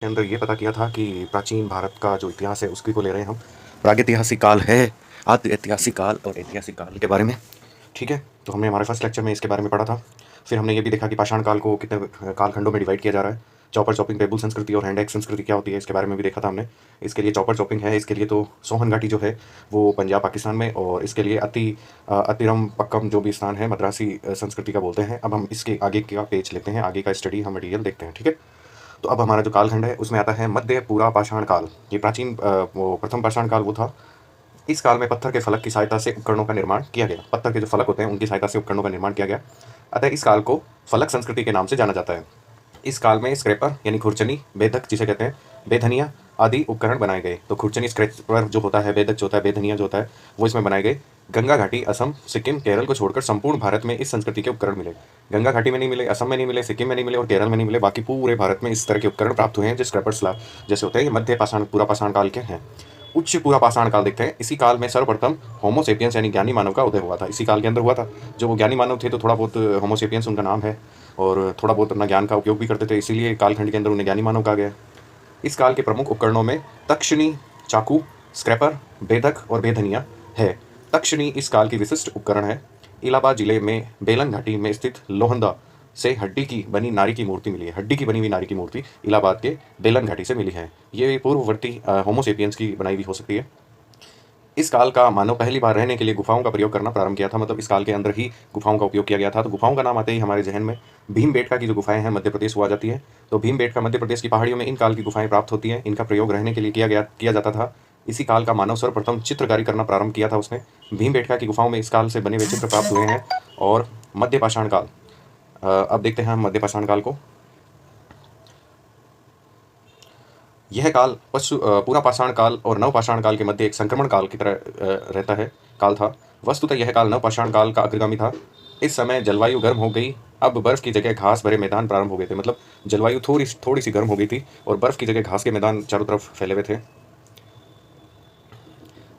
के अंदर ये पता किया था कि प्राचीन भारत का जो इतिहास है उसकी को ले रहे हैं हम। प्रागैतिहासिक काल है, आद्य ऐतिहासिक काल और ऐतिहासिक काल के बारे में। ठीक है, तो हमने हमारे फर्स्ट लेक्चर में इसके बारे में पढ़ा था। फिर हमने ये भी देखा कि पाषाण काल को कितने कालखंडों में डिवाइड किया जा रहा है। चॉपर चॉपिंग, पेबुल संस्कृति और हैंड एक्स संस्कृति क्या होती है इसके बारे में भी देखा था हमने। इसके लिए चॉपर चॉपिंग है, इसके लिए तो सोहन घाटी जो है वो पंजाब पाकिस्तान में, और इसके लिए अतिरम पक्कम जो भी स्थान है मद्रासी संस्कृति का बोलते हैं। अब हम इसके आगे का पेज लेते हैं, आगे का स्टडी हम मटीरियल देखते हैं। ठीक है, तो अब हमारा जो कालखंड है उसमें आता है मध्य पूरा पाषाण काल। ये प्राचीन वो प्रथम पाषाण काल वो था। इस काल में पत्थर के फलक की सहायता से उपकरणों का निर्माण किया गया। पत्थर के जो फलक होते हैं उनकी सहायता से उपकरणों का निर्माण किया गया, अतः इस काल को फलक संस्कृति के नाम से जाना जाता है। इस काल में स्क्रैपर यानी खुरचनी, बेधक जिसे कहते हैं, बेधनिया आदि उपकरण बनाए गए। तो खुरचनी, स्क्रैपर जो होता है, बेधक जो होता है, बेधनिया जो होता है, वो इसमें बनाए गए। गंगा घाटी, असम, सिक्किम, केरल को छोड़कर संपूर्ण भारत में इस संस्कृति के उपकरण मिले। गंगा घाटी में नहीं मिले, असम में नहीं मिले, सिक्किम में नहीं मिले और केरल में नहीं मिले, बाकी पूरे भारत में इस तरह के उपकरण प्राप्त हुए हैं जो स्क्रैपर स्लैब जैसे होते हैं। ये मध्य पाषाण पूरा पाषाण काल के हैं। उच्च पूरा पाषाण काल देखते हैं। इसी काल में सर्वप्रथम होमोसेपियंस यानी ज्ञानी मानव का उदय हुआ था। इसी काल के अंदर हुआ था। जो वो ज्ञानी मानव थे तो थोड़ा बहुत होमोसेपियंस उनका नाम है, और थोड़ा बहुत अपना ज्ञान का उपयोग भी करते थे, इसीलिए कालखंड के अंदर उन्हें ज्ञानी मानव कहा गया। इस काल के प्रमुख उपकरणों में तक्षणी, चाकू, स्क्रैपर, बेधक और बेधनिया है। तक्षणी इस काल की विशिष्ट उपकरण है। इलाहाबाद जिले में बेलन घाटी में स्थित लोहंदा से हड्डी की बनी नारी की मूर्ति मिली है। हड्डी की बनी हुई नारी की मूर्ति इलाहाबाद के बेलन घाटी से मिली है। ये पूर्ववर्ती होमोसेपियंस की बनाई हुई हो सकती है। इस काल का मानव पहली बार रहने के लिए गुफाओं का प्रयोग करना प्रारंभ किया था, मतलब इस काल के अंदर ही गुफाओं का उपयोग किया गया था। तो गुफाओं का नाम आते ही हमारे जहन में भीमबेटका की जो गुफाएं हैं मध्य प्रदेश हुआ जाती है। तो भीमबेटका मध्य प्रदेश की पहाड़ियों में इन काल की गुफाएं प्राप्त होती हैं। इनका प्रयोग रहने के लिए किया जाता था। इसी काल का मानव सर्वप्रथम चित्रकारी करना प्रारंभ किया था उसने। भीमबेटका की गुफाओं में इस काल से बने हुए चित्र प्राप्त हुए हैं। और मध्य पाषाण काल, अब देखते हैं हम मध्य पाषाण काल को। यह काल पूरा पाषाण काल और नवपाषाण काल के मध्य एक संक्रमण काल की तरह रहता है काल था। वस्तुतः यह काल नवपाषाण काल का अग्रगामी था। इस समय जलवायु गर्म हो गई। अब बर्फ की जगह घास भरे मैदान प्रारंभ हो गए थे, मतलब जलवायु थोड़ी सी गर्म हो गई थी और बर्फ की जगह घास के मैदान चारों तरफ फैले हुए थे।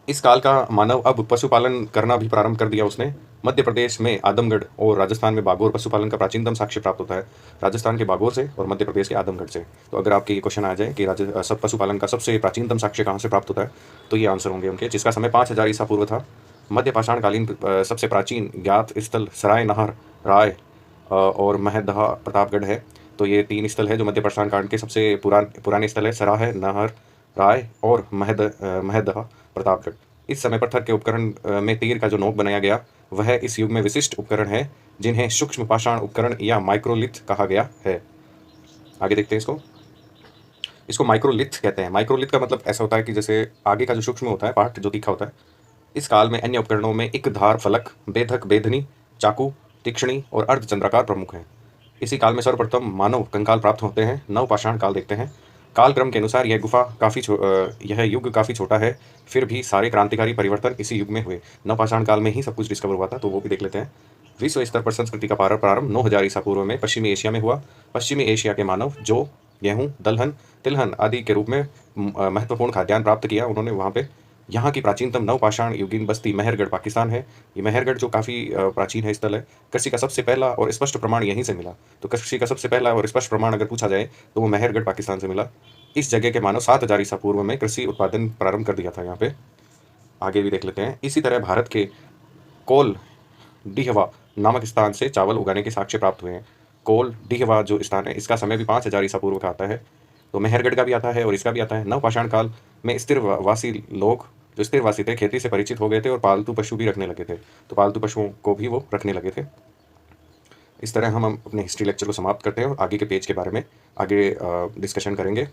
इस काल का मानव अब पशुपालन करना भी प्रारंभ कर दिया उसने। मध्य प्रदेश में आदमगढ़ और राजस्थान में बागोर पशुपालन का प्राचीनतम साक्ष्य प्राप्त होता है। राजस्थान के बागोर से और मध्य प्रदेश के आदमगढ़ से। तो अगर आपके ये क्वेश्चन आ जाए कि सब पशुपालन का सबसे प्राचीनतम साक्ष्य कहाँ से प्राप्त होता है, तो ये आंसर होंगे उनके, जिसका समय 5000 ईसा पूर्व था। मध्य पाषाणकालीन सबसे प्राचीन ज्ञात स्थल सराय नहर, राय और महदहा प्रतापगढ़ है। तो ये 3 स्थल है जो मध्य पाषाण काल के सबसे पुराने स्थल है। सराय नहर, राय और महदहा प्रतापगढ़। इस समय पत्थर के उपकरण में तीर का जो नोक बनाया गया वह इस युग में विशिष्ट उपकरण है, जिन्हें सूक्ष्म पाषाण उपकरण या माइक्रोलिथ कहा गया है। आगे देखते हैं इसको माइक्रोलिथ कहते हैं। माइक्रोलिथ का मतलब ऐसा होता है कि जैसे आगे का जो सूक्ष्म होता है पार्ट जो तीखा होता है। इस काल में अन्य उपकरणों में एक धार फलक, बेधक, बेधनी, चाकू, तीक्ष्णी और अर्धचंद्राकार प्रमुख हैं। इसी काल में सर्वप्रथम मानव कंकाल प्राप्त होते हैं। नवपाषाण काल देखते हैं। कालक्रम के अनुसार यह युग काफ़ी छोटा है, फिर भी सारे क्रांतिकारी परिवर्तन इसी युग में हुए। नवपाषाण काल में ही सब कुछ डिस्कवर हुआ था, तो वो भी देख लेते हैं। विश्व स्तर पर संस्कृति का प्रारंभ 9000 ईसा पूर्व में पश्चिमी एशिया में हुआ। पश्चिमी एशिया के मानव जो गेहूँ, दलहन, तिलहन आदि के रूप में महत्वपूर्ण खाद्यान्न प्राप्त किया उन्होंने वहाँ पे। यहाँ की प्राचीनतम नवपाषाण युगीन बस्ती मेहरगढ़ पाकिस्तान है। ये मेहरगढ़ जो काफ़ी प्राचीन है स्थल है। कृषि का सबसे पहला और स्पष्ट प्रमाण यहीं से मिला। तो कृषि का सबसे पहला और स्पष्ट प्रमाण अगर पूछा जाए तो वो मेहरगढ़ पाकिस्तान से मिला। इस जगह के मानव 7000 ईसा पूर्व में कृषि उत्पादन प्रारंभ कर दिया था यहाँ पे। आगे भी देख लेते हैं। इसी तरह भारत के कोल डिहवा नामक स्थान से चावल उगाने के साक्ष्य प्राप्त हुए हैं। कोल डिहवा जो स्थान है इसका समय भी 5000 ईसा पूर्व का आता है। तो मेहरगढ़ का भी आता है और इसका भी आता है। नवपाषाण काल में स्थिरवासी लोग जो स्थिरवासी थे खेती से परिचित हो गए थे और पालतू पशु भी रखने लगे थे। तो पालतू पशुओं को भी वो रखने लगे थे। इस तरह हम अपने हिस्ट्री लेक्चर को समाप्त करते हैं और आगे के पेज के बारे में आगे डिस्कशन करेंगे।